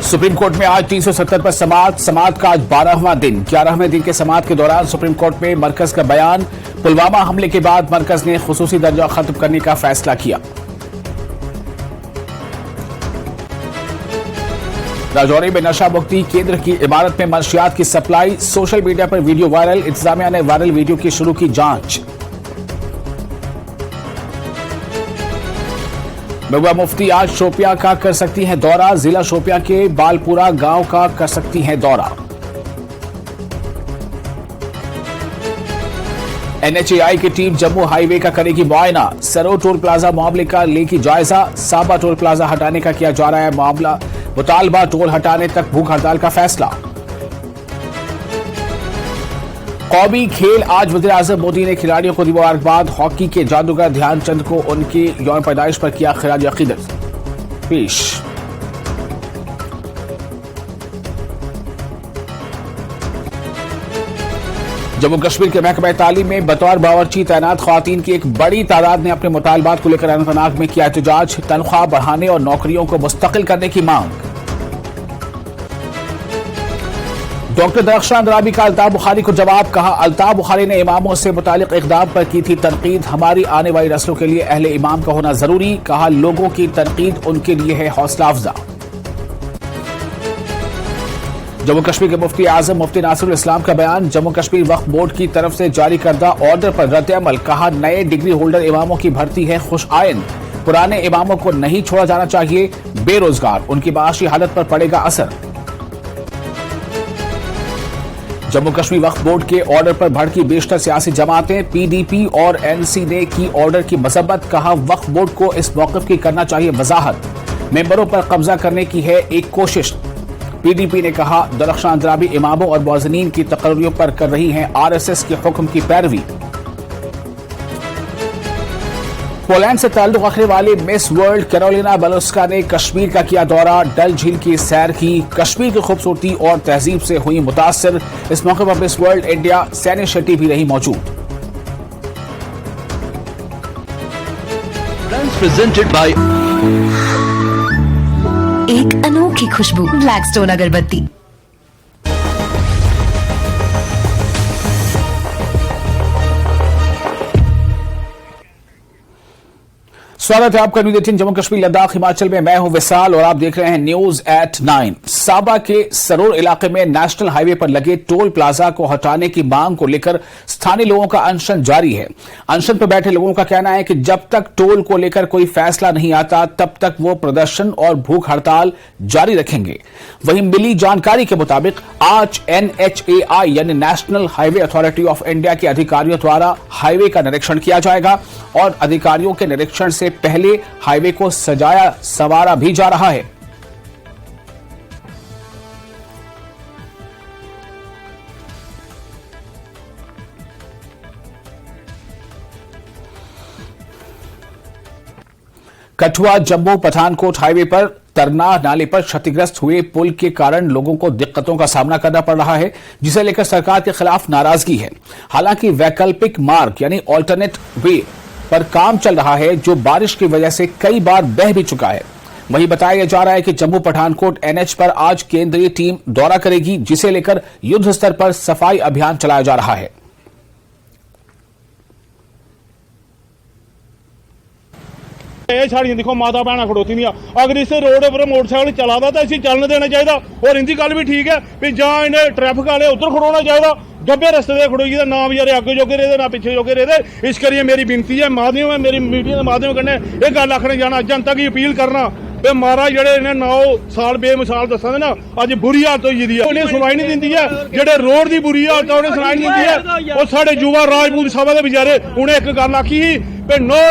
Supreme court में आज 370 पर समाअत का आज 12वां दिन। 11वें दिन के समाअत के दौरान सुप्रीम कोर्ट में मरकज का बयान। पुलवामा हमले के बाद मरकज ने खुसूसी दर्जा खत्म करने का फैसला किया। राजौरी में नशा मुक्ति केंद्र की इमारत में मंशियात की सप्लाई। सोशल मीडिया पर वीडियो वायरल। इंतजामिया ने वायरल वीडियो की शुरू की जांच। महबूबा मुफ्ती आज शोपियां का कर सकती हैं दौरा। जिला शोपियां के बालपुरा गांव का कर सकती हैं दौरा। NHAI की टीम जम्मू हाईवे का करेगी मुआयना। सरो टोल प्लाजा मामले का लेगी जायजा। साबा टोल प्लाजा हटाने का किया जा रहा है मामला। मुतालबा टोल हटाने तक भूख हड़ताल का फैसला। कौमी खेल आज वज़ीर-ए-आज़म मोदी ने खिलाड़ियों को दी मुबारकबाद। हॉकी के जादूगर ध्यानचंद को उनके यौम पैदाइश पर किया खिराज अकीदत पेश। जम्मू कश्मीर के महकमा तालीम में बतौर बावर्ची तैनात ख्वातीन की एक बड़ी तादाद ने अपने मुतालबात को लेकर अनंतनाग में किया एहतजाज। तनख्वाह बढ़ाने और नौकरियों को मुस्तकिल करने की मांग। डॉक्टर दरख्शान अंद्राबी का अल्ताफ बुखारी को जवाब। कहा, अल्ताफ बुखारी ने इमामों से मुतालिक इक़दाम पर की थी तनकीद। हमारी आने वाली नस्लों के लिए अहले इमाम का होना जरूरी। कहा, लोगों की तनकीद उनके लिए है हौसला अफजा। जम्मू कश्मीर के मुफ्ती आजम मुफ्ती नासिरुल इस्लाम का बयान। जम्मू कश्मीर वक्फ बोर्ड की तरफ से जारी करदा ऑर्डर पर रद्द-ए-अमल। कहा, नए डिग्री होल्डर इमामों की भर्ती है खुश आइन। पुराने इमामों को नहीं छोड़ा जाना चाहिए। बेरोजगार उनकी माशी हालत पर पड़ेगा असर। जम्मू कश्मीर वक्फ बोर्ड के ऑर्डर पर भड़की बेशतर सियासी जमातें। PDP और NC ने की ऑर्डर की मसब्बत। कहा, वक्फ बोर्ड को इस मौक़िफ़ की करना चाहिए वजाहत। मेंबरों पर कब्जा करने की है एक कोशिश। PDP ने कहा, दरख्शान अंद्राबी इमामों और मुअज़्ज़िनीन की तकर्रियों पर कर रही हैं RSS के हुक्म की पैरवी। पोलैंड से ताल्लुक रखने वाली मिस वर्ल्ड कैरोलिना बालोस्का ने कश्मीर का किया दौरा। डल झील की सैर की। कश्मीर की खूबसूरती और तहजीब से हुई मुतासिर। इस मौके पर miss world India Saini Shetty भी रही मौजूद। एक अनोखी खुशबू ब्लैकस्टोन अगरबत्ती। स्वागत है आपका न्यूज़ 18 जम्मू कश्मीर लद्दाख हिमाचल में। मैं हूं विशाल और आप देख रहे हैं न्यूज एट 9। साबा के सरोर इलाके में नेशनल हाईवे पर लगे टोल प्लाजा को हटाने की मांग को लेकर स्थानीय लोगों का अनशन जारी है। अनशन पर बैठे लोगों का कहना है कि जब तक टोल को लेकर कोई फैसला नहीं आता तब तक वो प्रदर्शन और भूख हड़ताल जारी रखेंगे। वहीं मिली जानकारी के मुताबिक आज NHAI यानी national highway authority of India के अधिकारियों द्वारा हाईवे का निरीक्षण किया जाएगा और अधिकारियों के निरीक्षण से पहले हाईवे को सजाया संवारा भी जा रहा है। कठुआ जम्मू पठानकोट हाईवे पर तरना नाले पर क्षतिग्रस्त हुए पुल के कारण लोगों को दिक्कतों का सामना करना पड़ रहा है, जिसे लेकर सरकार के खिलाफ नाराजगी है। हालांकि वैकल्पिक मार्ग यानी ऑल्टरनेट वे पर काम चल रहा है, जो बारिश की वजह से कई बार बह भी चुका है। वहीं बताया जा रहा है कि जम्मू पठानकोट NH पर आज केंद्रीय टीम दौरा करेगी, जिसे लेकर युद्ध स्तर पर सफाई अभियान चलाया जा रहा है। साड़ियां देखो माता भैन खड़ोती दियां। अगर इस रोड पर मोटरसाइकिल चला दा तो इसी चलने देना चाहिए। और इनकी गल भी ठीक है भी जां इन्हें ट्रैफिक वाले उधर खड़ोना चाहिए। गब्बे रस्ते से खड़ोइए ना बेचारे अगे जोगे रेदे ना पिछे जोगे रेदे। इस करिए मेरी विनती है माध्यम है मेरी मीडिया के माध्यम कन्नै यह गल आखने जाना जनता की अपील करना भी महाराज जेडे इन्हें 9 साल बेमिसाल दसा ना अज बुरी हालत हुई दी है। उन्हें सुनाई नहीं दिंदी है। जेडे रोड की बुरी हालत है उन्हें सुनाई नहीं दिंदी है। और साडे युवा राजपूत सभा के बेचारे उन्हें एक गल आखी ही भी नो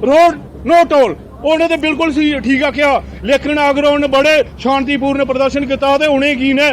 रोड नो टोल। उन्हें तो बिल्कुल ठीक आख्या, लेकिन अगर उन्हें बड़े शांतिपूर्ण प्रदर्शन किया तो उन्हें की ने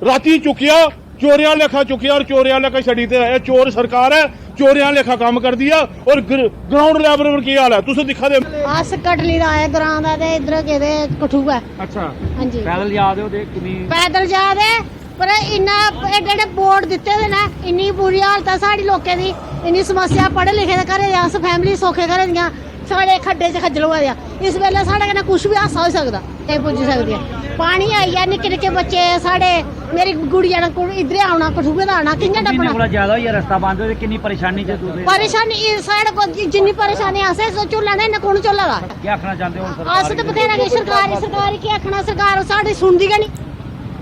राती चुकिया चोरिया लेखा चुकिया और चोरिया लेखा छड़ी ते चोर सरकार है। चोरिया लेखा काम कर दिया और ग्राउंड लेवल पर की हाल है तुम दिखा दे। अस कटली दा है ग्रां दा ते इधर केदे कठुआ। अच्छा हां जी पैदल जा दे ते किनी पैदल जा दे पर इन्ना एडे बोर्ड दिते दे ना इन्नी बुरी हालत है साडी लोकें दी। इन्नी समस्या पढ़े लिखे दे घरे अस फैमिली सौखे घरे दियां साढ़े खड्डे च खज्जल होआ दिया। इस वेले साढ़े कन्नै कुछ भी हादसा हो सकदा पुज्जी सकदी है। पानी आई गया, निक्के निक्के बच्चे साढ़े, मेरी गुड़िया ने इधर आना, कठुए दा आना, कि'यां टप्पना? ज्यादा होई रस्ता बंद होए, किन्नी परेशानी च तुसें? परेशानी साढ़े को जिन्नी परेशानी असें झोला ने कुण झोला दा? क्या आखना चाहते हो सर? अस ते बथेरा कि सरकार की आखना, सरकार साडी सुनदी गै नहीं,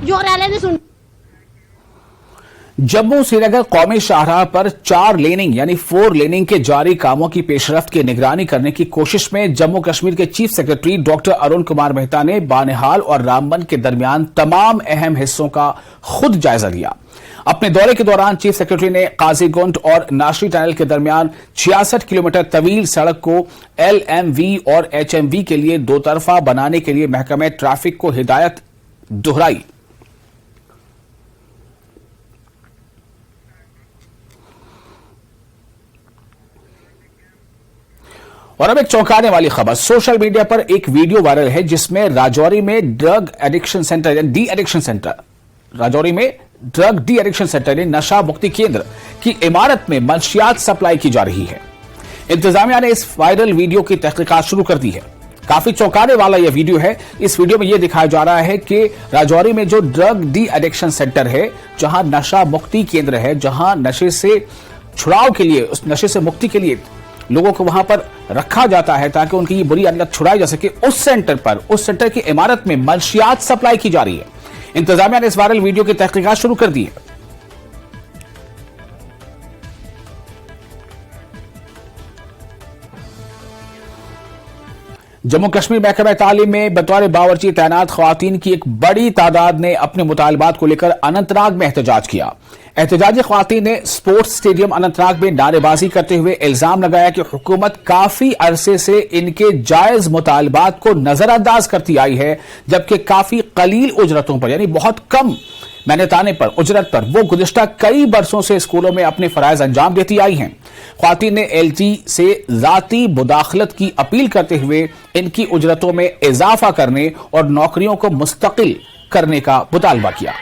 जोर आले नहीं सुन। जम्मू श्रीनगर कौमी शाहराह पर 4 लेनिंग यानी 4 लेनिंग के जारी कामों की पेशरफ्त की निगरानी करने की कोशिश में जम्मू कश्मीर के chief secretary doctor Arun Kumar Mehta ने बानिहाल और रामबन के दरमियान तमाम अहम हिस्सों का खुद जायजा लिया। अपने दौरे के दौरान चीफ सेक्रेटरी ने काजीगुंड और नाशरी टनल के दरमियान 66 किलोमीटर तवील सड़क को LMV और HMV के लिए 2 तरफा बनाने के लिए महकमे ट्रैफिक को हिदायत दोहराई। और अब एक चौंकाने वाली खबर, सोशल मीडिया पर एक वीडियो वायरल है जिसमें राजौरी में ड्रग एडिक्शन सेंटर यानी डी एडिक्शन सेंटर, राजौरी में ड्रग डी एडिक्शन सेंटर यानी नशा मुक्ति केंद्र की इमारत में मंशियात सप्लाई की जा रही है। इंतजामिया ने इस वायरल वीडियो की तहकीकात शुरू कर दी है। काफी चौंकाने वाला यह वीडियो है। इस वीडियो में यह दिखाया जा रहा है कि राजौरी में जो ड्रग डी एडिक्शन सेंटर है, जहां नशा मुक्ति केंद्र है, जहां नशे से छुड़ाव के लिए, उस नशे से मुक्ति के लिए लोगों को वहां पर रखा जाता है ताकि उनकी ये बुरी आदत छुड़ाई जा सके, उस सेंटर की इमारत में मंशियात सप्लाई की जा रही है। इंतजामिया ने इस वायरल वीडियो की तहकीकात शुरू कर दी है। जम्मू कश्मीर महकमा तालीम में बतौर बावर्ची तैनात खवातीन की एक बड़ी तादाद ने अपने मुतालबात को लेकर अनंतनाग में एहतजाज किया। एहतजाजी खवातीन ने स्पोर्ट्स स्टेडियम अनंतनाग में नारेबाजी करते हुए इल्जाम लगाया कि हुकूमत काफी अरसे से इनके जायज मुतालबात को नजरअंदाज करती आई है, जबकि काफी कलील उजरतों पर यानी बहुत कम मेहनताने पर, उजरत पर वो गुज़िश्ता कई बरसों से स्कूलों में अपने फराइज अंजाम देती आई हैं। ख्वातीन ने LT से ज़ाती मुदाखलत की अपील करते हुए इनकी उजरतों में इजाफा करने और नौकरियों को मुस्तकिल करने का मुतालबा किया।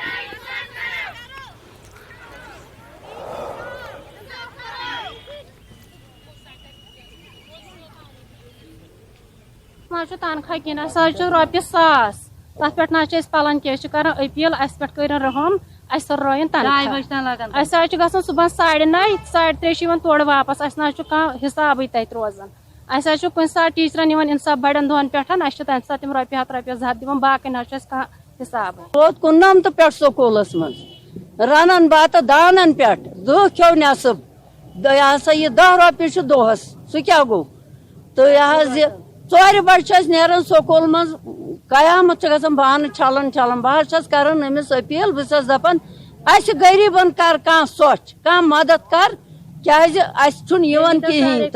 तनख्वाह कह रॉपये 100 तथ पे पलन क्या अपील अस पे कर रहम रन तनख्वाह सुबह 9:30 3:30 तोड़ वापस हिसाब तत रोजान कुछ सात टीचरन इंसाफ बड़न दोहन पे तम सात रॉपये 100 रॉपये 200 दिवान बाकी हिसाब रोत 19 पे स्कूलस मज रनन बात दानन पे दह खो नसब यह 10 रॉपये दोहस सह क्या गो तो यह 4 बजे नेरान स्कूल मज कयामत बान छलन छलन बह करान अमिस अपील बस दपान गरीबन कर सोच मदद कर क्या कहें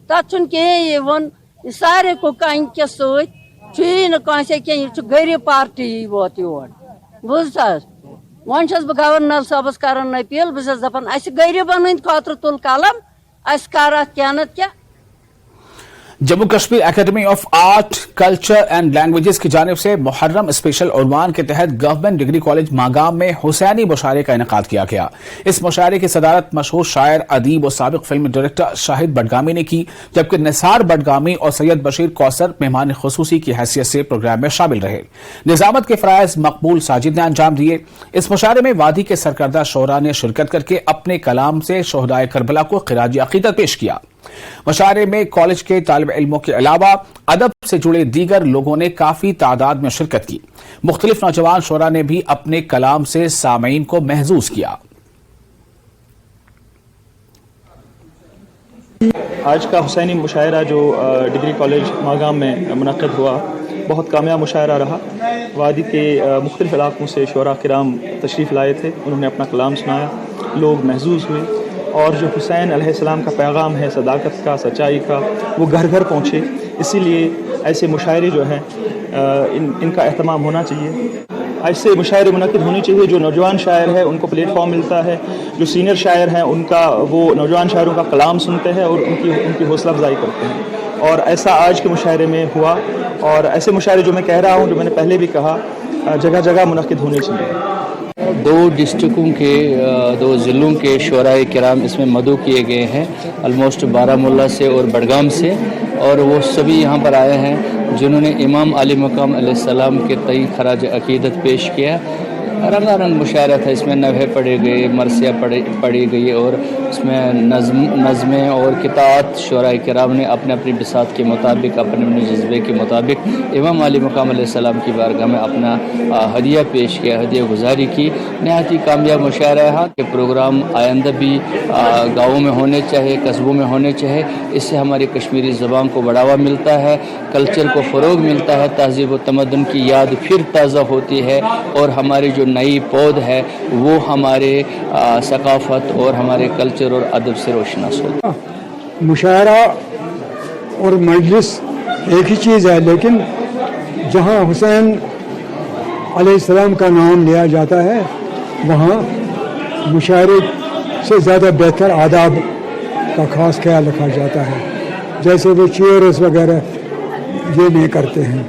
तथ कहें सारे को कंके सही गरीब पार्टी वोत योर बुझ वन बह गवर्नर साहबस करान अपील बस दपान गरीबन हंद खुद तुल कलम कर क्या नत क्या। Jammu Kashmir academy of art culture and languages की जानिब से मुहर्रम स्पेशल उन्वान के तहत गवर्नमेंट डिग्री कॉलेज मागाम में हुसैनी मुशायरे का इनेकाद किया गया। इस मुशायरे की सदारत मशहूर शायर, अदीब और साबिक फिल्म डायरेक्टर शाहिद बडगामी ने की, जबकि निसार बडगामी और सैयद बशीर कौसर मेहमान खुसूसी की हैसियत से प्रोग्राम में शामिल रहे। निजामत के फराइज मकबूल साजिद ने अंजाम दिए। इस मुशायरे में वादी के सरकर्दा शोरा ने शिरकत करके अपने कलाम से शोहदाए करबला को खिराज अकीदत पेश किया। मुशायरे में कॉलेज के तालिब इल्मों के अलावा अदब से जुड़े दीगर लोगों ने काफी तादाद में शिरकत की। मुख्तलिफ नौजवान शोरा ने भी अपने कलाम से सामीन को महजूज किया। आज का हुसैनी मुशायरा जो डिग्री कॉलेज मागाम में मुनक़्क़िद हुआ, बहुत कामयाब मुशायरा रहा। वादी के मुख्तलिफ इलाकों से शोरा किराम तशरीफ़ लाए थे, उन्होंने अपना कलाम सुनाया, लोग महजूज हुए और जो हुसैन अलैहिस्सलाम का पैगाम है सदाकत का, सच्चाई का, वो घर घर पहुँचे। इसीलिए ऐसे मुशायरे जो हैं इनका एहतमाम होना चाहिए। ऐसे मुशायरे मुनक़्क़िद होने चाहिए। जो नौजवान शायर है उनको प्लेटफॉर्म मिलता है, जो सीनियर शायर हैं उनका वो नौजवान शायरों का कलाम सुनते हैं और उनकी हौसला अफजाई करते हैं। और ऐसा आज के मुशायरे में हुआ। और ऐसे मुशायरे जो मैं कह रहा हूँ, जो मैंने पहले भी कहा, जगह जगह मुनक़्क़िद होने चाहिए। 2 डिस्ट्रिक्टों के 2 ज़िलों के शोराए किराम इसमें मदऊ किए गए हैं, ऑलमोस्ट बारामुल्ला से और बडगाम से, और वो सभी यहाँ पर आए हैं जिन्होंने इमाम अली मकाम अलैहिस्सलाम के तई खराज अकीदत पेश किया। रंगारंग मुशायरा था, इसमें नवहे पढ़े गए, मरसिया पढ़ी गई और उसमें नज़में और कितात शुराए किराम ने अपने अपनी बिसात के मुताबिक, अपने अपने जज्बे के मुताबिक इमाम अली मकाम अलैहिस्सलाम की बारगाह में अपना हदिया पेश किया, हदिया गुजारी की। नहायत ही कामयाब मुशायरा है कि प्रोग्राम आइंदा भी गाँवों में होने चाहिए, कस्बों में होने चाहिए। इससे हमारी कश्मीरी ज़बान को बढ़ावा मिलता है, कल्चर को फ़रोग मिलता है, तहज़ीब व तमद्दुन की याद फिर ताज़ा होती है और हमारी जो नई पौध है वो हमारे सकाफत और हमारे कल्चर और अदब से रोशनास होता है। मुशायरा और मजलिस एक ही चीज़ है, लेकिन जहाँ हुसैन अलैहिस्सलाम का नाम लिया जाता है वहाँ मुशायरे से ज़्यादा बेहतर आदाब का खास ख्याल रखा जाता है। जैसे वो चीयर्स वगैरह ये नहीं करते हैं,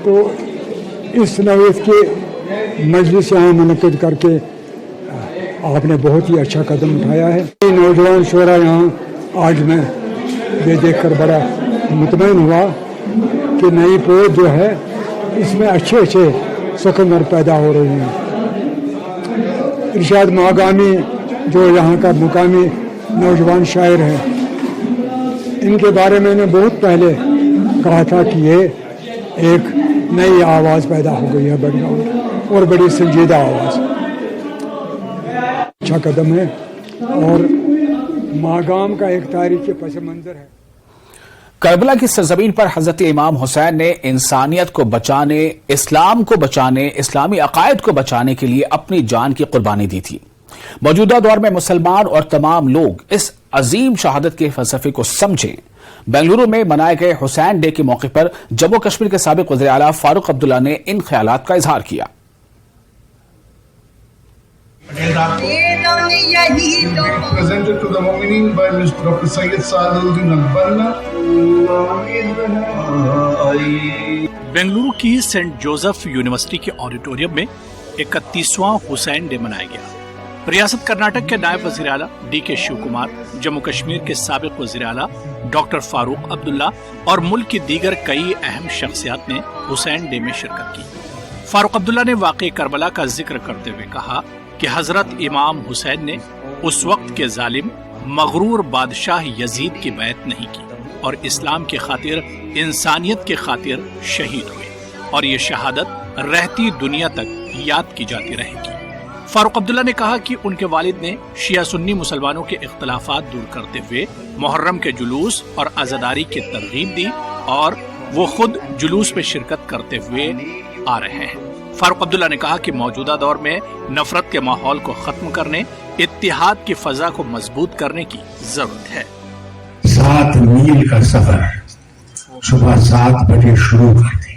तो इस नौयत के मजलिस यहाँ मुनक़िद करके आपने बहुत ही अच्छा कदम उठाया है। नौजवान शोरा यहाँ आज मैं ये देखकर बड़ा मुतमईन हुआ कि नई पौध जो है इसमें अच्छे अच्छे सकंदर पैदा हो रहे हैं। इरशाद मागामी जो यहाँ का मुकामी नौजवान शायर है, इनके बारे में मैंने बहुत पहले कहा था कि ये एक नई आवाज़ पैदा हो गई है बैकग्राउंड और बड़ी संजीदा आवाज़। अच्छा कदम है और मागाम का एक तारीख़ी पस मंज़र है। करबला की सरजमीन पर हजरत इमाम हुसैन ने इंसानियत को बचाने, इस्लाम को बचाने, इस्लामी अकायद को बचाने के लिए अपनी जान की कुर्बानी दी थी। मौजूदा दौर में मुसलमान और तमाम लोग इस अजीम शहादत के फलसफे को समझें। बेंगलुरु में मनाए गए हुसैन डे के मौके पर जम्मू कश्मीर के साबिक वज़ीर आला फारूक अब्दुल्ला ने इन ख्यालात का इजहार किया। बेंगलुरु की सेंट जोसेफ यूनिवर्सिटी के ऑडिटोरियम में 31वां हुसैन डे मनाया गया। रियासत कर्नाटक के नायब वज़ीर आला DK शिव कुमार, जम्मू कश्मीर के साबिक वज़ीर आला डॉक्टर फारूक अब्दुल्ला और मुल्क की दीगर कई अहम शख्सियात ने हुसैन डे में शिरकत की। फारूक अब्दुल्ला ने वाक़ई करबला का जिक्र करते हुए कहा कि हजरत इमाम हुसैन ने उस वक्त के जालिम मगरूर बादशाह यजीद की बैत नहीं की और इस्लाम की खातिर, इंसानियत की खातिर शहीद हुए और ये शहादत रहती दुनिया तक याद की जाती रहेगी। फारूक अब्दुल्ला ने कहा कि उनके वालिद ने शिया सुन्नी मुसलमानों के इख्तलाफात दूर करते हुए मुहर्रम के जुलूस और आज़ादारी की तरगीब दी और वो खुद जुलूस में शिरकत करते हुए आ रहे हैं। फारूक अब्दुल्ला ने कहा कि मौजूदा दौर में नफरत के माहौल को खत्म करने, इत्तिहाद की फजा को मजबूत करने की जरूरत है। 7 मील का सफर सुबह 7 बजे शुरू करते,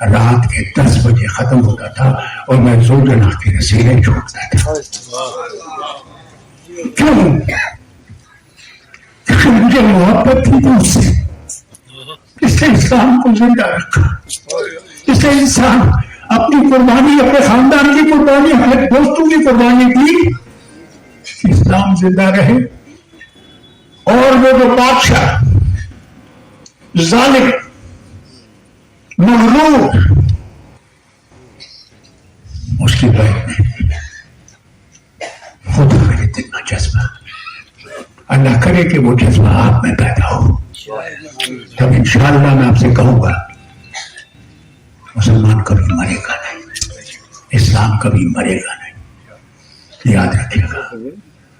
रात के 10 बजे खत्म होता था और मैं ज़ोजन के रसीले छोड़ता था। क्यों? मुझे मोहब्बत थी उससे, इससे इस्लाम को जिंदा रखा, इससे इंसान अपनी कुर्बानी, अपने खानदान की कुर्बानी, अपने दोस्तों की कुर्बानी दी, इस्लाम जिंदा रहे। और वो जो बादशाह जालिम मगरूर, उसकी बैत में खुद मेरे दिल में जज्बा, अल्लाह करे कि वो जज्बा आप में पैदा हो, तब इंशाअल्लाह मैं आपसे कहूंगा मुसलमान कभी मरेगा नहीं, इस्लाम कभी मरेगा नहीं। याद रखिएगा,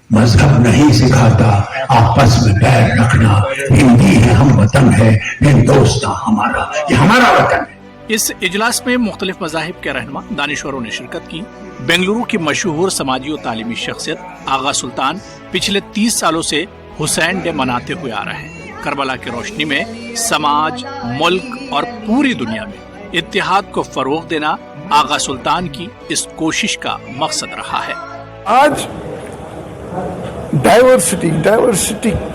मजहब नहीं सिखाता आपस में बैर रखना, हिंदी है हम वतन है, हिंदुस्तान हमारा, ये हमारा वतन है। इस इजलास में मुख्तलिफ मज़ाहिब के रहनुमा दानिश्वरों ने शिरकत की। बेंगलुरु की मशहूर समाजी और तालीमी शख्सियत आगा सुल्तान पिछले 30 सालों से हुसैन डे मनाते हुए आ रहे हैं। करबला की रोशनी में समाज, मुल्क और पूरी दुनिया में इत्तिहाद को फरोग देना आगा सुल्तान की इस कोशिश का मकसद रहा है। आज डाइवर्सिटी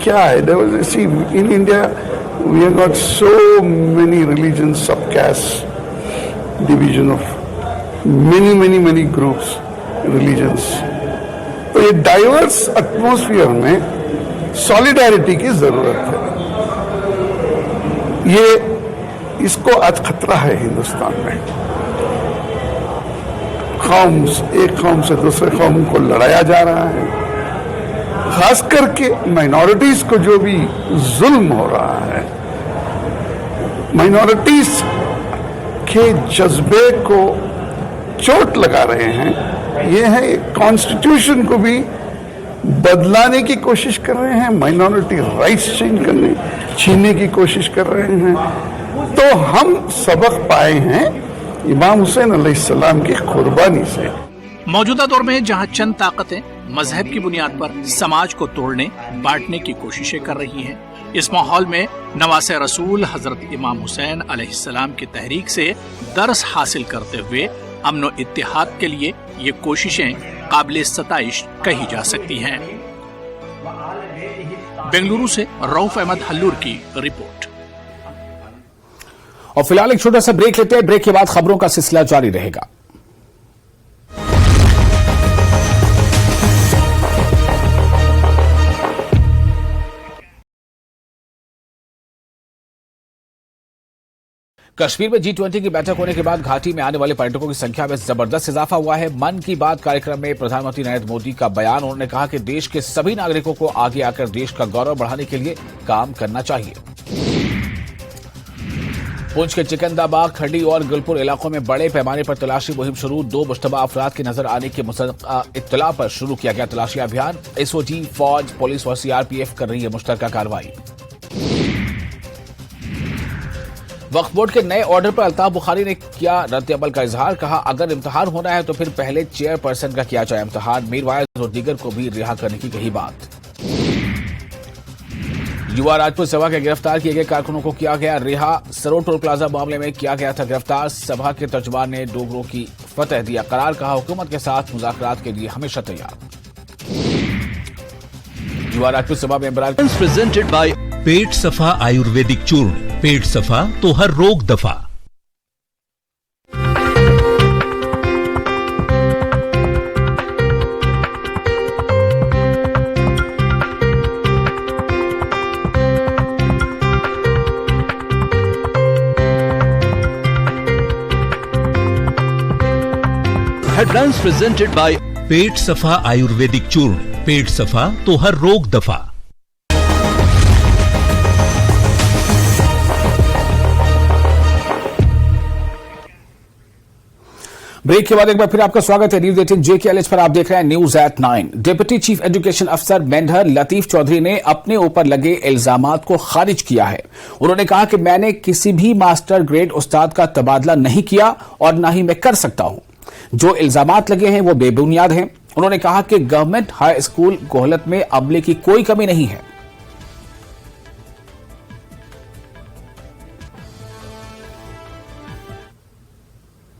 क्या है? Diversity in India we have got so many religion, sub caste, division of many groups, religions. तो ये डाइवर्स एटमॉस्फेयर में सॉलिडारिटी की जरूरत है। इसको आज खतरा है हिंदुस्तान में। एक कौम से दूसरे कौम को लड़ाया जा रहा है, खास करके माइनॉरिटीज को जो भी जुल्म हो रहा है, माइनॉरिटीज के जज्बे को चोट लगा रहे हैं। ये है कॉन्स्टिट्यूशन को भी बदलाने की कोशिश कर रहे हैं, माइनॉरिटी राइट्स छीनने की कोशिश कर रहे हैं। तो हम सबक पाए हैं इमाम हुसैन अलैहिस्सलाम की कुर्बानी से। मौजूदा दौर में जहां चंद ताकतें मजहब की बुनियाद पर समाज को तोड़ने बांटने की कोशिशें कर रही हैं, इस माहौल में नवासे रसूल हजरत इमाम हुसैन अलैहिस्सलाम की तहरीक से दर्स हासिल करते हुए अमन व इत्तेहाद के लिए ये कोशिशें काबिल सताइश कही जा सकती हैं। बेंगलुरु से रऊफ अहमद हल्लूर की रिपोर्ट। और फिलहाल एक छोटा सा ब्रेक लेते हैं, ब्रेक के बाद खबरों का सिलसिला जारी रहेगा। कश्मीर में G20 की बैठक होने के बाद घाटी में आने वाले पर्यटकों की संख्या में जबरदस्त इजाफा हुआ है। मन की बात कार्यक्रम में प्रधानमंत्री नरेंद्र मोदी का बयान, उन्होंने कहा कि देश के सभी नागरिकों को आगे आकर देश का गौरव बढ़ाने के लिए काम करना चाहिए। पुंछ के चिकंदाबाग, खड़ी और गुलपुर इलाकों में बड़े पैमाने पर तलाशी मुहिम शुरू। 2 मुश्तबा अफराद के नजर आने की इत्तला पर शुरू किया गया तलाशी अभियान। एसओजी, फौज, पुलिस और सीआरपीएफ कर रही है मुश्तरका कार्रवाई। वक्फ बोर्ड के नए ऑर्डर पर अल्ताफ बुखारी ने किया रद्द-ए-अमल का इजहार, कहा अगर इम्तिहान होना है तो फिर पहले चेयरपर्सन का किया जाए इम्तिहान। मीरवाइज और दीगर को भी रिहा करने की कही बात। युवा राजपूत सभा के गिरफ्तार किए गए कारकुनों को किया गया रिहा। सरोर टोल प्लाजा मामले में किया गया था गिरफ्तार। सभा के तर्जुमान ने डोगरों की फतह दिया करार, कहा हुकूमत के साथ मुज़ाकरात के लिए हमेशा तैयार। युवा राजपूत सभा में प्रेजेंटेड बाय पेट सफा आयुर्वेदिक चूर्ण। पेट सफा तो हर रोग दफा। हेडलाइंस प्रेजेंटेड बाय पेट सफा आयुर्वेदिक चूर्ण। पेट सफा तो हर रोग दफा। ब्रेक के बाद एक बार फिर आपका स्वागत है न्यूज 18 JKLH पर। आप देख रहे हैं news at 9। Deputy chief education अफसर मेंढर लतीफ चौधरी ने अपने ऊपर लगे इल्जामात को खारिज किया है। उन्होंने कहा कि मैंने किसी भी मास्टर ग्रेड उस्ताद का तबादला नहीं किया और न ही मैं कर सकता हूं। जो इल्जामात लगे हैं वो बेबुनियाद हैं। उन्होंने कहा कि गवर्नमेंट हाई स्कूल कोहलत में अमले की कोई कमी नहीं है।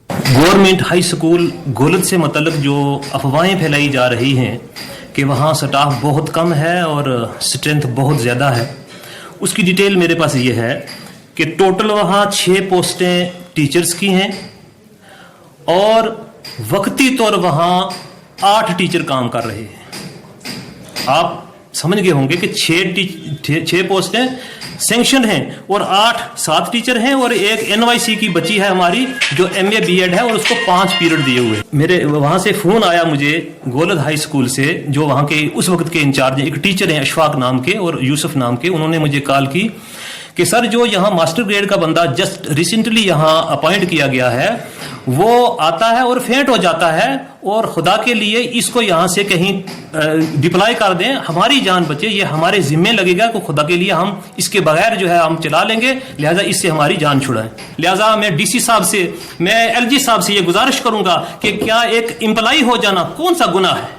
गवर्नमेंट हाई स्कूल गोलत से मतलब जो अफवाहें फैलाई जा रही हैं कि वहाँ स्टाफ बहुत कम है और स्ट्रेंथ बहुत ज़्यादा है, उसकी डिटेल मेरे पास ये है कि टोटल वहाँ 6 पोस्टें टीचर्स की हैं और वक्ती तौर वहाँ 8 टीचर काम कर रहे हैं। आप समझ गए होंगे कि 6 पोस्टें सैंक्शन हैं और 7 टीचर हैं और एक NYC की बच्ची है हमारी जो MA BEd है और उसको 5 पीरियड दिए हुए। मेरे वहाँ से फ़ोन आया मुझे गोलद हाई स्कूल से, जो वहाँ के उस वक्त के इंचार्ज हैं, एक टीचर हैं अशफाक नाम के और यूसुफ नाम के। उन्होंने मुझे कॉल की कि सर जो यहाँ मास्टर ग्रेड का बंदा जस्ट रिसेंटली यहाँ अपॉइंट किया गया है वो आता है और फेंट हो जाता है और खुदा के लिए इसको यहाँ से कहीं डिप्लॉय कर दें, हमारी जान बचे, ये हमारे जिम्मे लगेगा कि खुदा के लिए हम इसके बगैर जो है हम चला लेंगे, लिहाजा इससे हमारी जान छुड़ाएं। लिहाजा मैं DC साहब से, मैं LG साहब से ये गुजारिश करूंगा कि क्या एक एम्प्लॉय हो जाना कौन सा गुनाह है,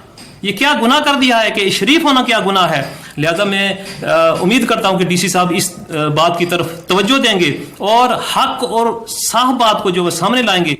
ये क्या गुनाह कर दिया है कि शरीफ होना क्या गुनाह है। लिहाजा मैं उम्मीद करता हूं कि DC साहब इस बात की तरफ तवज्जो देंगे और हक और साफ बात को जो सामने लाएंगे।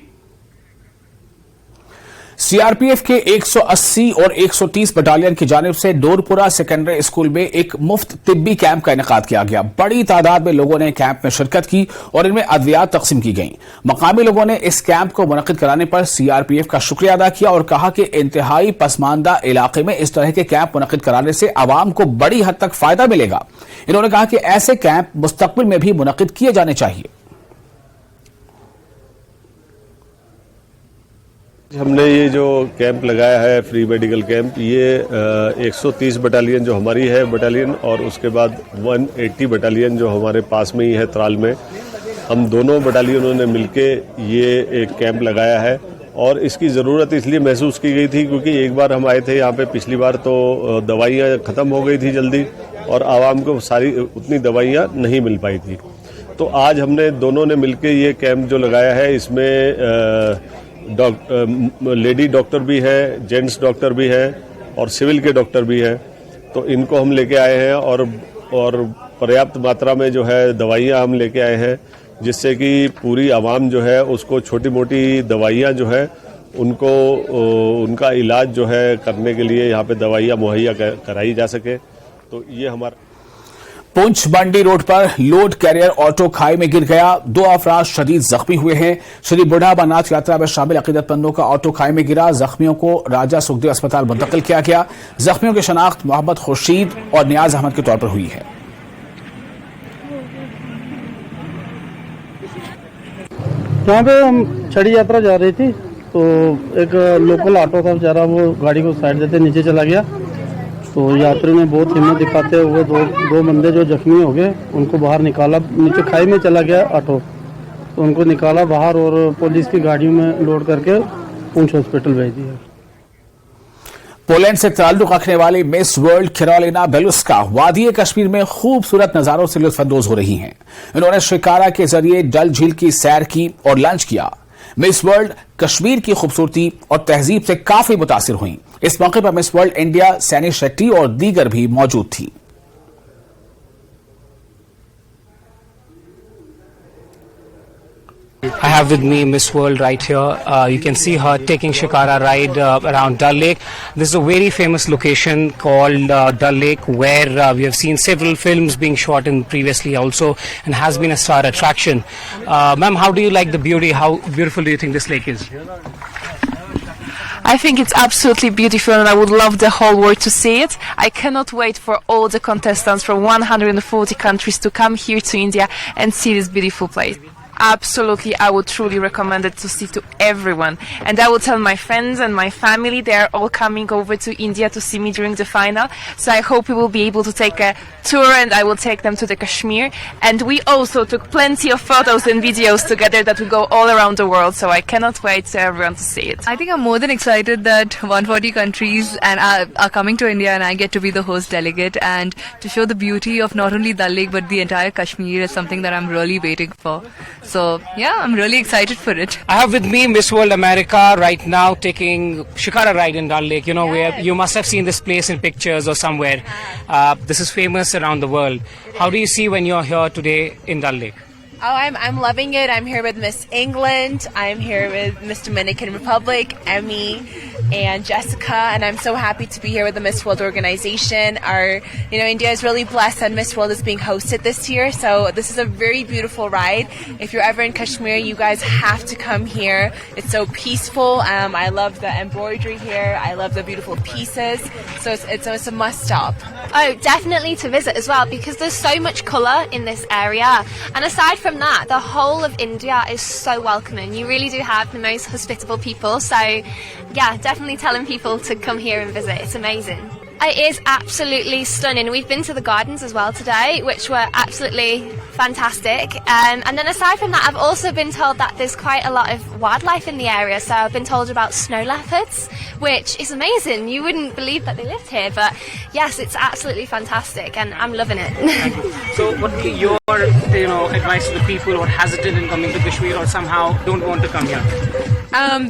सीआरपीएफ के 180 और 130 बटालियन की जानिब से डोरपुरा सेकेंडरी स्कूल में एक मुफ्त तिब्बी कैंप का इनेकाद किया गया। बड़ी तादाद में लोगों ने कैंप में शिरकत की और इनमें अद्वियात तकसीम की गईं। मकामी लोगों ने इस कैंप को मुनक्किद कराने पर सीआरपीएफ का शुक्रिया अदा किया और कहा कि इंतहाई पसमानदा इलाके में इस तरह के कैंप मुनक्किद कराने से आवाम को बड़ी हद तक फायदा मिलेगा। इन्होंने कहा कि ऐसे कैंप मुस्तकबिल में भी मुनक्किद किए जाने चाहिए। ہم نے یہ جو کیمپ لگایا ہے فری میڈیکل کیمپ، یہ 130 بٹالین جو ہماری ہے بٹالین، اور اس کے بعد 180 بٹالین جو ہمارے پاس میں ہی ہے ترال میں، ہم دونوں بٹالینوں نے مل کے یہ ایک کیمپ لگایا ہے. اور اس کی ضرورت اس لیے محسوس کی گئی تھی کیونکہ ایک بار ہم آئے تھے یہاں پہ پچھلی بار تو دوائیاں ختم ہو گئی تھی جلدی، اور عوام کو ساری اتنی دوائیاں نہیں مل پائی تھی. تو آج ہم نے دونوں نے مل کے یہ کیمپ جو لگایا ہے، اس میں لیڈی ڈاکٹر بھی ہے، جینٹس ڈاکٹر بھی ہے، اور سول کے ڈاکٹر بھی ہے. تو ان کو ہم لے کے آئے ہیں، اور پریاپت ماترا میں جو ہے دوائیاں ہم لے کے آئے ہیں، جس سے کہ پوری عوام جو ہے اس کو چھوٹی موٹی دوائیاں جو ہے ان کو ان کا علاج جو ہے کرنے کے لیے یہاں پہ دوائیاں مہیا کرائی جا سکے. تو یہ ہمارا پونچھ بنڈی روڈ پر لوڈ کیریئر آٹو کھائی میں گر گیا، 2 افراد شدید زخمی ہوئے ہیں. شری بڑھا امرناتھ یاترا میں شامل عقیدت مندوں کا آٹو کھائی میں گرا، زخمیوں کو راجہ سکھدیو اسپتال منتقل کیا گیا. زخمیوں کی شناخت محمد خورشید اور نیاز احمد کے طور پر ہوئی ہے. یہاں پہ ہم چھڑی یاترا جا رہی تھی تو ایک لوکل آٹو تھا بیچارہ، وہ گاڑی کو سائڈ دیتے نیچے چلا گیا. تو یاتری نے بہت ہمت دکھاتے ہوئے دو بندے جو زخمی ہو گئے ان کو باہر نکالا. نیچے کھائی میں چلا گیا آٹو، تو ان کو نکالا باہر اور پولیس کی گاڑیوں میں لوڈ کر کے پونچھ ہاسپٹل بھیج دیا. پولینڈ سے تعلق رکھنے والی مس ورلڈ کیرولینا بیلوسکا وادی کشمیر میں خوبصورت نظاروں سے لطف اندوز ہو رہی ہیں. انہوں نے شکارا کے ذریعے ڈل جھیل کی سیر کی اور لنچ کیا. مس ورلڈ کشمیر کی خوبصورتی اور تہذیب سے کافی متاثر ہوئیں. اس موقع پر مس ورلڈ انڈیا سینی شیٹی اور دیگر بھی موجود تھی. I have with me Miss World right here. You can see her taking Shikara ride around Dal Lake. This is a very famous location called Dal Lake, where we have seen several films being shot in previously also, and has been a star attraction. Ma'am, how do you like the beauty? How beautiful do you think this lake is? I think it's absolutely beautiful, and I would love the whole world to see it. I cannot wait for all the contestants from 140 countries to come here to India and see this beautiful place. Absolutely, I would truly recommend it to see to everyone. And I will tell my friends and my family, they are all coming over to India to see me during the final. So I hope we will be able to take a tour, and I will take them to the Kashmir. And we also took plenty of photos and videos together that will go all around the world. So I cannot wait for everyone to see it. I think I'm more than excited that 140 countries are coming to India, and I get to be the host delegate, and to show the beauty of not only Dal Lake but the entire Kashmir is something that I'm really waiting for. So yeah, I'm really excited for it. I have with me Miss World America right now taking Shikara ride in Dal Lake. You know, where you must have seen this place in pictures or somewhere. This is famous around the world. How do you see when you're here today in Dal Lake? Oh, I'm loving it. I'm here with Miss England. I'm here with Miss Dominican Republic, Emmy, and Jessica, and I'm so happy to be here with the Miss World organization. India is really blessed that Miss World is being hosted this year, so this is a very beautiful ride. If you're ever in Kashmir, you guys have to come here. It's so peaceful. I love the embroidery here. I love the beautiful pieces. So it's a must stop. Oh, definitely to visit as well, because there's so much colour in this area. And aside from that, the whole of India is so welcoming. You really do have the most hospitable people. So yeah, definitely telling people to come here and visit. It's amazing. It is absolutely stunning. We've been to the gardens as well today, which were absolutely fantastic. And then aside from that, I've also been told that there's quite a lot of wildlife in the area. So I've been told about snow leopards, which is amazing. You wouldn't believe that they lived here, but yes, it's absolutely fantastic, and I'm loving it. So what would be your advice to the who are hesitant in coming to Kashmir or somehow don't want to come here?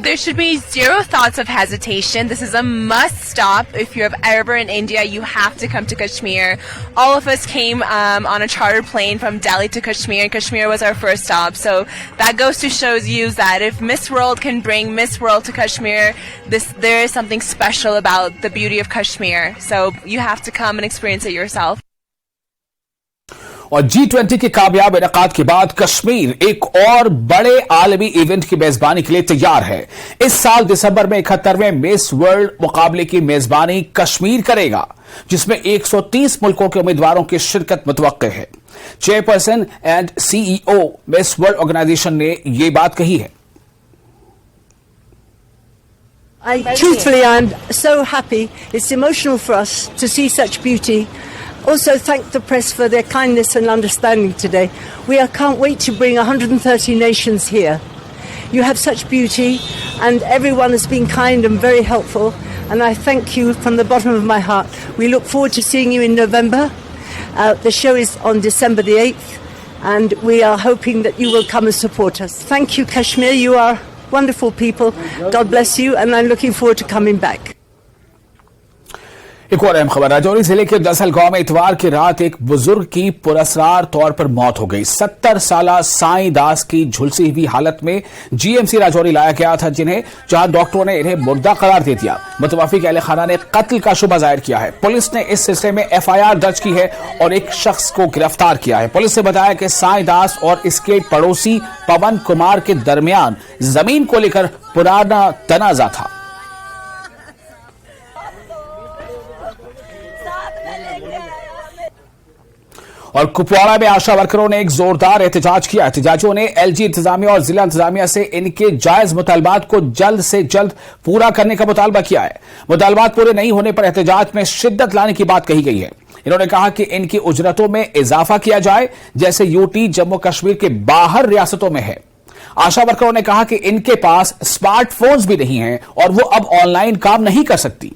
There should be zero thoughts of hesitation. This is a must stop. If you're ever in India, you have to come to Kashmir. All of us came on a chartered plane from Delhi to Kashmir, and Kashmir was our first stop. So that goes to show you that if Miss World can bring Miss World to Kashmir, there is something special about the beauty of Kashmir. So you have to come and experience it yourself. اور G20 کے کامیاب انعقاد کے بعد کشمیر ایک اور بڑے عالمی ایونٹ کی میزبانی کے لیے تیار ہے. اس سال دسمبر میں 71ویں مس ورلڈ مقابلے کی میزبانی کشمیر کرے گا، جس میں 130 ملکوں کے امیدواروں کی شرکت متوقع ہے. Chairperson and CEO miss world organisation نے یہ بات کہی ہے. Truthfully, I'm so happy. It's emotional for us to see such beauty. Also, thank the press for their kindness and understanding today. Can't wait to bring 130 nations here. You have such beauty, and everyone has been kind and very helpful. And I thank you from the bottom of my heart. We look forward to seeing you in November. The show is on December the 8th, and we are hoping that you will come and support us. Thank you, Kashmir. You are wonderful people. God bless you, and I'm looking forward to coming back. एक और अहम खबर, राजौरी जिले के दसल गांव में इतवार की रात एक बुजुर्ग की पुरस्कार तौर पर मौत हो गई। 70 साला साईं दास की झुलसी हुई हालत में जीएमसी राजौरी लाया गया था, जहां डॉक्टरों ने इन्हें मुर्दा करार दे दिया। मुतवफ़ी के अहले खाना ने कत्ल का शुबा जाहिर किया है। पुलिस ने इस सिलसिले में एफआईआर दर्ज की है और एक शख्स को गिरफ्तार किया है। पुलिस ने बताया कि साईं दास और इसके पड़ोसी पवन कुमार के दरमियान जमीन को लेकर पुराना तनाजा था। और कुपवाड़ा में आशा वर्करों ने एक जोरदार एहतजाज किया। एहतजाजियों ने एलजी इंतजामिया और जिला इंतजामिया से इनके जायज मुतालबात को जल्द से जल्द पूरा करने का मुतालबा किया है। मुतालबात पूरे नहीं होने पर एहतजाज में शिद्दत लाने की बात कही गई है। इन्होंने कहा कि इनकी उजरतों में इजाफा किया जाए, जैसे यूटी जम्मू कश्मीर के बाहर रियासतों में है। आशा वर्करों ने कहा कि इनके पास स्मार्टफोन्स भी नहीं हैं और वो अब ऑनलाइन काम नहीं कर सकती।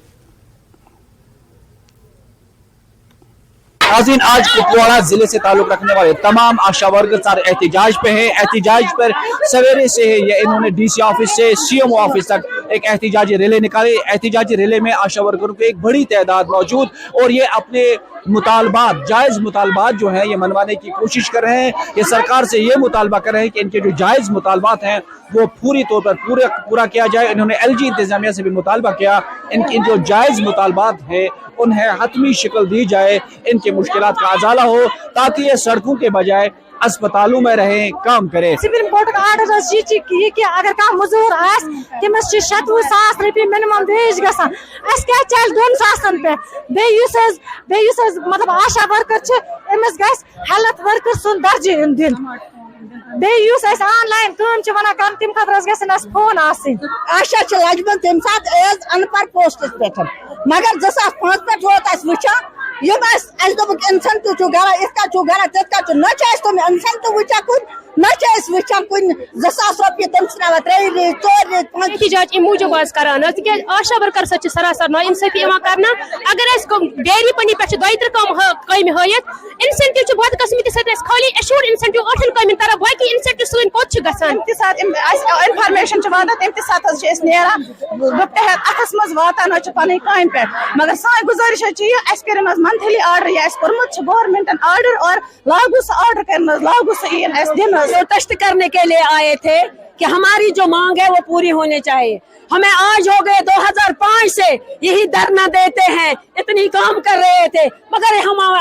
नाज़रीन, आज कुपवाड़ा जिले से ताल्लुक रखने वाले तमाम आशा वर्कर एहतजाज पे हैं। एहतजाज पर सवेरे से ये इन्होंने डीसी ऑफिस से सीएमओ ऑफिस तक एक एहतजाजी रैली निकाली। एहतजाजी रैली में आशा वर्करों की एक बड़ी तादाद मौजूद और ये अपने मुतालबात, जायज मुतालबात जो है ये मनवाने की कोशिश कर रहे हैं। ये सरकार से ये मुतालबा कर रहे हैं कि इनके जो जायज मुतालबात हैं वो पूरी तौर पर पूरा किया जाए। इन्होंने एलजी इंतजामिया से भी मुतालबा किया, इनकी जो जायज मुतालबात हैं उन्हें हतमी शक्ल दी जाए, इनके मुश्किलात का अजाला हो, ताकि ये सड़कों के बजाय अस्पतालों में रहे, काम करे। सुप्रीम कोर्ट का आर्डर ये कि अगर कह मजूर तमिस 70,000 रुपये मिनिमम वेज गसान, क्या चल 2,000 पे मतलब आशा वर्कर अमिस हेल्थ वर्कर सुन दर्जे दिन ऑनलाइन कम वन कर तम खतर फोन आशा लजमन तम सात अनपढ़ पोस्ट पे, मगर 2005 पे वुचान दोक इंसेंटिव गरा इतना गरा तित न तुम इंसेंटिव वुचा कुन न वुचान कुन 2,000 रुपये तम 3 रेत 4 रेत 5 एहतजाज अम मूजूब करान आशा वर्कर सरासर ना इंसाफी कर। अगर डेयरी पनी पे 2-3 कम हयत इंसेंटिव बदकस्मती खाली एश्योर्ड इंसेंटिव 8 कम तरह बाकी इंसेंटिव सन कोत इन्फॉर्मेशन वात तम सात नेरान अथस मज वातान पन कम पे, मगर सान गुजारिश कर मंथली आर्डर या कोर्मुत गवर्नमेंटन आर्डर और लागू आर्डर कर लागू दिन प्रोटेस्ट करने के लिए आए थे कि हमारी जो मांग है वो पूरी होनी चाहिए। हमें आज हो गए 2005 से यही धरना देते हैं, इतनी काम कर रहे थे, मगर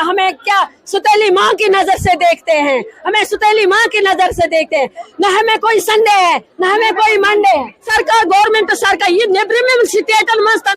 हमें क्या सुतेली माँ की नजर से देखते हैं, हमें सुतेली माँ की नजर से देखते हैं। न हमें कोई संडे है न हमें कोई मंडे है। सरकार गवर्नमेंट सरकार ये नेबरिम स्टेटन मस्त